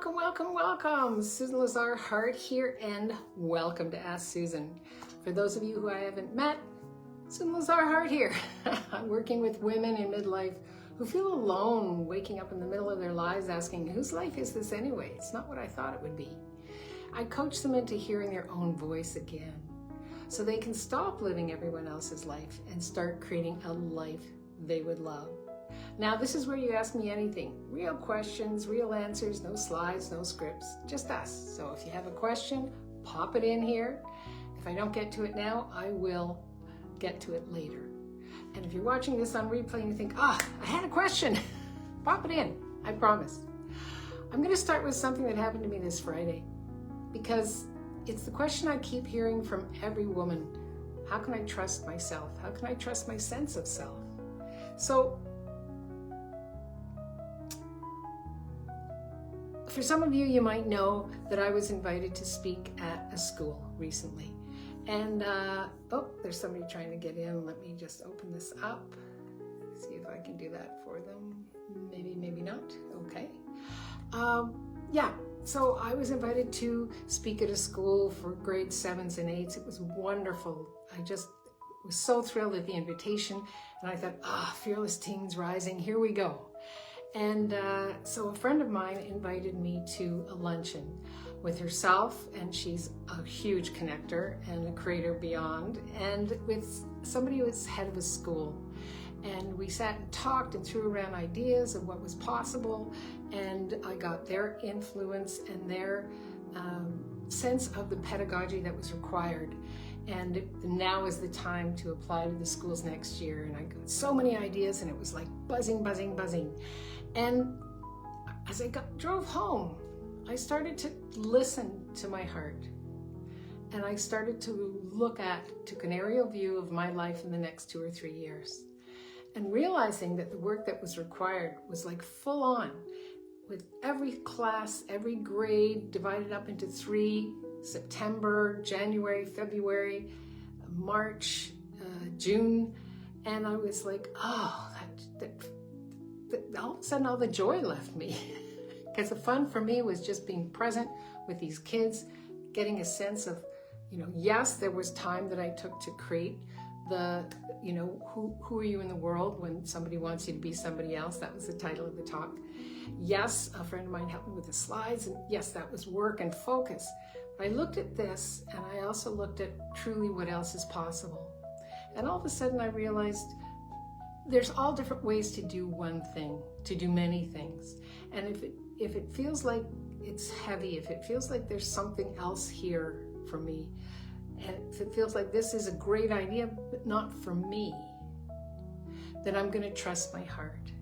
Welcome. Susan Lazar, Hart here, and welcome to Ask Susan. For those of you who I haven't met, Susan Lazar, Hart here. I'm working with women in midlife who feel alone, waking up in the middle of their lives asking, whose life is this anyway? It's not what I thought it would be. I coach them into hearing their own voice again, so they can stop living everyone else's life and start creating a life they would love. Now, this is where you ask me anything. Real questions, real answers, no slides, no scripts, just us. So if you have a question, pop it in here. If I don't get to it now, I will get to it later. And if you're watching this on replay and you think, I had a question, pop it in, I promise. I'm going to start with something that happened to me this Friday, because it's the question I keep hearing from every woman. How can I trust myself? How can I trust my sense of self? So, for some of you, you might know that I was invited to speak at a school recently. And, there's somebody trying to get in. Let me just open this up. See if I can do that for them. Maybe not. Okay. So I was invited to speak at a school for grade 7s and 8s. It was wonderful. I just was so thrilled at the invitation. And I thought, Fearless Teens Rising, here we go. And so a friend of mine invited me to a luncheon with herself, and she's a huge connector and a creator beyond, and with somebody who was head of a school. And we sat and talked and threw around ideas of what was possible, and I got their influence and their sense of the pedagogy that was required. And now is the time to apply to the schools next year. And I got so many ideas, and it was like buzzing. And as I drove home, I started to listen to my heart. And I started to took an aerial view of my life in the next 2 or 3 years. And realizing that the work that was required was like full on, with every class, every grade divided up into 3, September, January, February, March, June. And I was like, that all of a sudden all the joy left me. Because the fun for me was just being present with these kids, getting a sense of, yes, there was time that I took to create the, who are you in the world when somebody wants you to be somebody else? That was the title of the talk. Yes, a friend of mine helped me with the slides, and yes, that was work and focus. But I looked at this, and I also looked at truly what else is possible. And all of a sudden I realized there's all different ways to do one thing, to do many things. And if it feels like it's heavy, if it feels like there's something else here for me, and if it feels like this is a great idea, but not for me, then I'm going to trust my heart.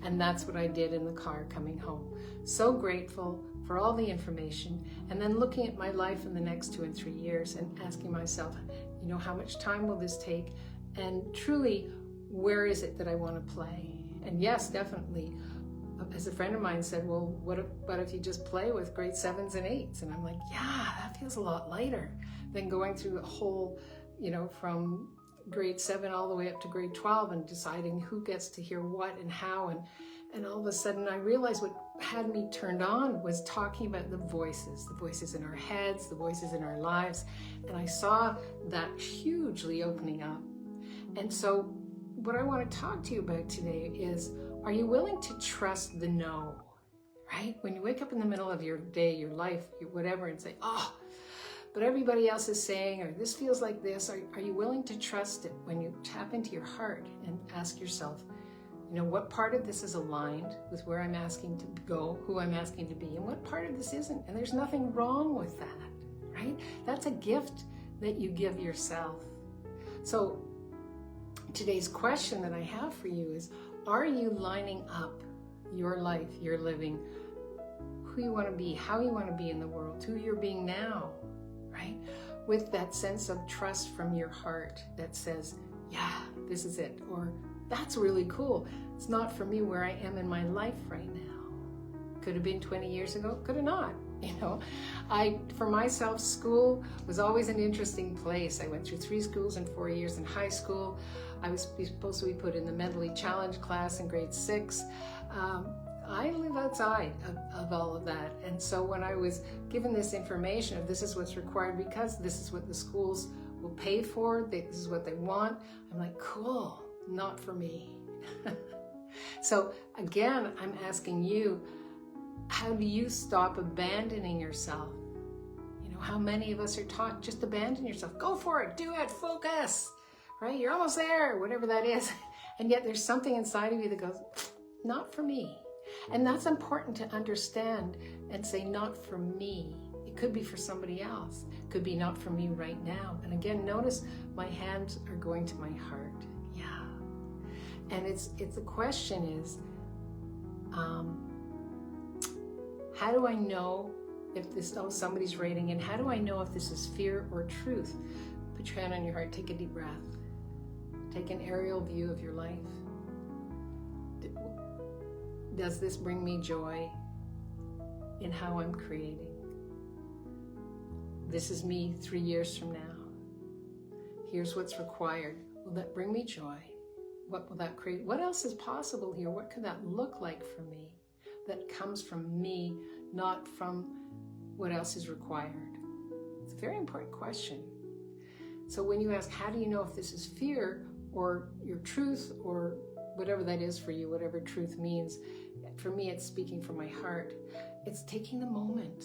And that's what I did in the car coming home. So grateful for all the information, and then looking at my life in the next 2 and 3 years and asking myself, how much time will this take? And truly, where is it that I want to play? And yes, definitely, as a friend of mine said, well, what if you just play with grade 7s and 8s? And I'm like, that feels a lot lighter than going through a whole, from grade 7 all the way up to grade 12 and deciding who gets to hear what and how. And all of a sudden I realized what had me turned on was talking about the voices in our heads, the voices in our lives. And I saw that hugely opening up. And so what I want to talk to you about today is, are you willing to trust the no, right? When you wake up in the middle of your day, your life, your whatever, and say, but everybody else is saying, or this feels like this, are you willing to trust it when you tap into your heart and ask yourself, what part of this is aligned with where I'm asking to go, who I'm asking to be, and what part of this isn't? And there's nothing wrong with that, right? That's a gift that you give yourself. So today's question that I have for you is, are you lining up your life, your living, who you want to be, how you want to be in the world, who you're being now, right? With that sense of trust from your heart that says, this is it, or that's really cool. It's not for me where I am in my life right now. Could have been 20 years ago, could have not. For myself, school was always an interesting place. I went through 3 schools and 4 years in high school. I was supposed to be put in the mentally challenged class in grade 6. I live outside of all of that. And so when I was given this information of this is what's required because this is what the schools will pay for, this is what they want, I'm like, cool, not for me. So again, I'm asking you, how do you stop abandoning yourself? You know, how many of us are taught just abandon yourself, go for it, do it, focus, right? You're almost there, whatever that is. And yet there's something inside of you that goes, not for me. And that's important to understand and say, not for me. It could be for somebody else. It could be not for me right now. And again, notice my hands are going to my heart. Yeah. And it's the question is, how do I know if this, somebody's writing in, how do I know if this is fear or truth? Put your hand on your heart, take a deep breath. Take an aerial view of your life. Does this bring me joy in how I'm creating? This is me 3 years from now. Here's what's required. Will that bring me joy? What will that create? What else is possible here? What could that look like for me that comes from me, not from what else is required? It's a very important question. So when you ask, how do you know if this is fear or your truth or whatever that is for you, whatever truth means, for me, it's speaking from my heart. It's taking the moment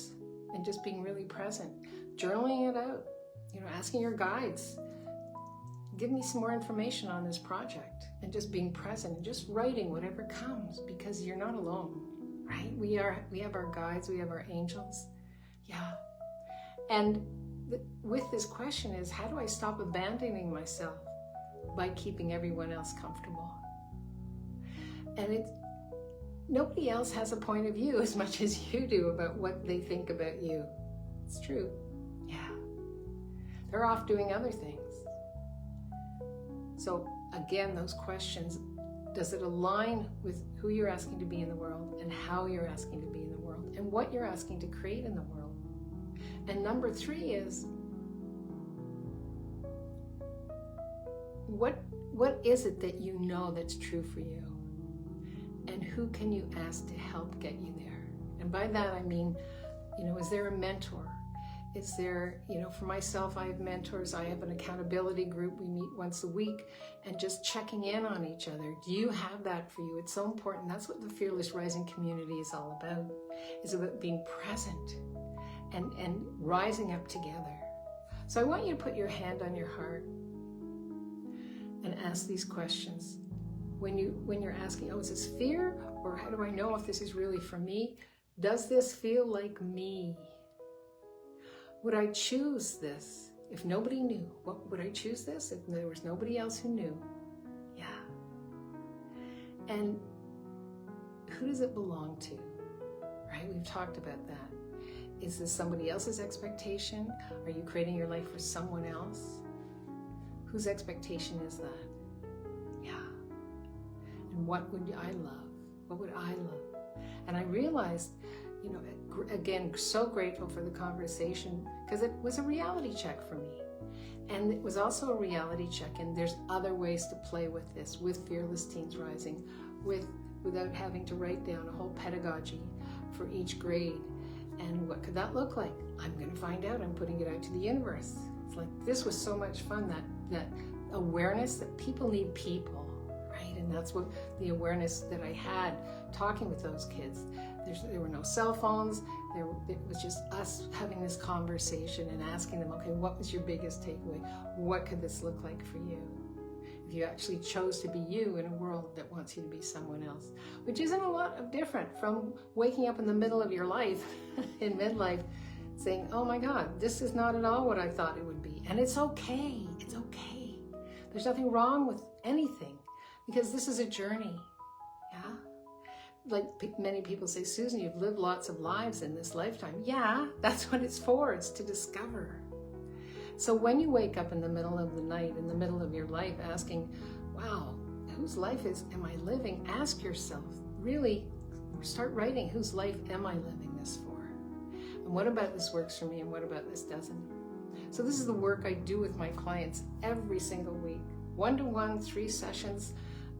and just being really present, journaling it out, you know, asking your guides, give me some more information on this project, and just being present and just writing whatever comes, because you're not alone, right? We have our guides, we have our angels. Yeah. And with this question is, how do I stop abandoning myself by keeping everyone else comfortable? And nobody else has a point of view as much as you do about what they think about you. It's true. Yeah. They're off doing other things. So again, those questions, does it align with who you're asking to be in the world and how you're asking to be in the world and what you're asking to create in the world? And number 3 is, what is it that you know that's true for you? And who can you ask to help get you there? And by that I mean, you know, is there a mentor? Is there, you know, for myself, I have mentors. I have an accountability group. We meet once a week and just checking in on each other. Do you have that for you? It's so important. That's what the Fearless Rising community is all about. It's about being present and rising up together. So I want you to put your hand on your heart and ask these questions. When you're asking, oh, is this fear? Or how do I know if this is really for me? Does this feel like me? Would I choose this if nobody knew? Would I choose this if there was nobody else who knew? Yeah. And who does it belong to? Right? We've talked about that. Is this somebody else's expectation? Are you creating your life for someone else? Whose expectation is that? Yeah. And what would I love? What would I love? And I realized, you know, again, so grateful for the conversation, because it was a reality check for me. And it was also a reality check, and there's other ways to play with this, with Fearless Teens Rising, without having to write down a whole pedagogy for each grade. And what could that look like? I'm going to find out. I'm putting it out to the universe. It's like, this was so much fun, that awareness that people need people, right? And that's what the awareness that I had talking with those kids. There were no cell phones. It was just us having this conversation and asking them, okay, what was your biggest takeaway? What could this look like for you? If you actually chose to be you in a world that wants you to be someone else, which isn't a lot of different from waking up in the middle of your life, in midlife, saying, oh my God, this is not at all what I thought it would be. And it's okay. It's okay. There's nothing wrong with anything, because this is a journey. Yeah. Like many people say, Susan, you've lived lots of lives in this lifetime. Yeah, that's what it's for. It's to discover. So when you wake up in the middle of the night, in the middle of your life, asking, wow, whose life am I living? Ask yourself, really start writing, whose life am I living this for? And what about this works for me, and what about this doesn't? So this is the work I do with my clients every single week. 1-to-1, 3 sessions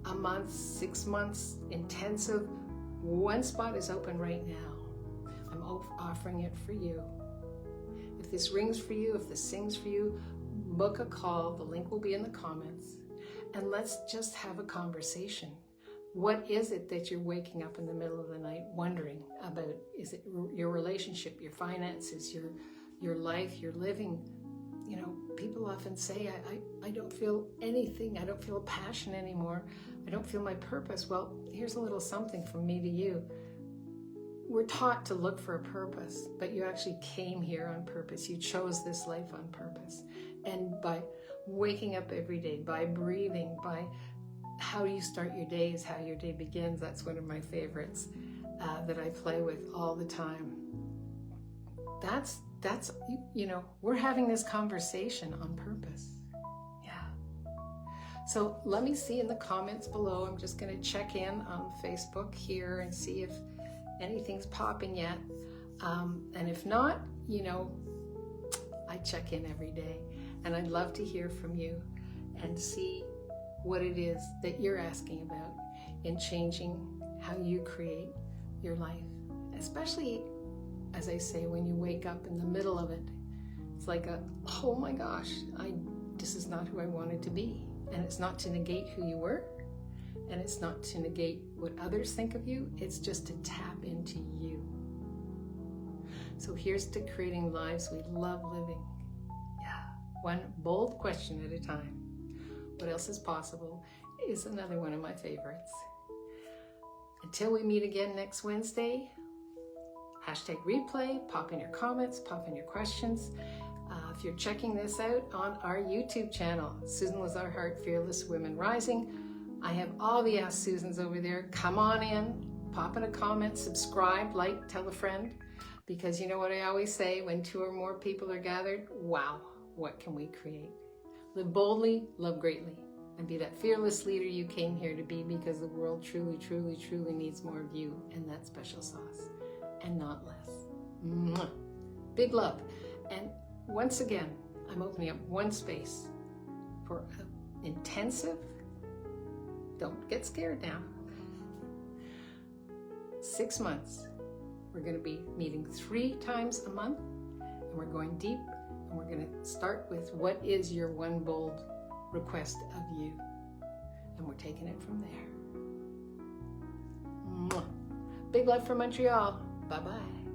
a month, 6 months, intensive One spot is open right now. I'm offering it for you. If this rings for you, if this sings for you, book a call. The link will be in the comments. And let's just have a conversation. What is it that you're waking up in the middle of the night wondering about? Is it your relationship, your finances, your life, your living? You know, people often say, I don't feel anything. I don't feel a passion anymore. I don't feel my purpose. Well, here's a little something from me to you. We're taught to look for a purpose, but you actually came here on purpose. You chose this life on purpose. And by waking up every day, by breathing, by how you start your day is how your day begins. That's one of my favorites that I play with all the time. That's, you know, we're having this conversation on purpose. Yeah. So let me see in the comments below. I'm just going to check in on Facebook here and see if anything's popping yet. And if not, you know, I check in every day. And I'd love to hear from you and see what it is that you're asking about in changing how you create your life. Especially, as I say, when you wake up in the middle of it, it's like oh my gosh, this is not who I wanted to be. And it's not to negate who you were, and it's not to negate what others think of you. It's just to tap into you. So here's to creating lives we love living. Yeah, one bold question at a time. What else is possible is another one of my favorites. Until we meet again next Wednesday, #replay, pop in your comments, pop in your questions. If you're checking this out on our YouTube channel, Susan Lazar, Hart, Fearless Women Rising, I have all the Ask Susans over there. Come on in, pop in a comment, subscribe, like, tell a friend. Because you know what I always say, when 2 or more people are gathered, wow, what can we create? Live boldly, love greatly, and be that fearless leader you came here to be, because the world truly, truly, truly needs more of you and that special sauce, and not less. Mwah. Big love. And once again, I'm opening up one space for an intensive, don't get scared now, 6 months. We're going to be meeting 3 times a month, and we're going deep. And we're going to start with what is your one bold request of you. And we're taking it from there. Mwah. Big love from Montreal. Bye-bye.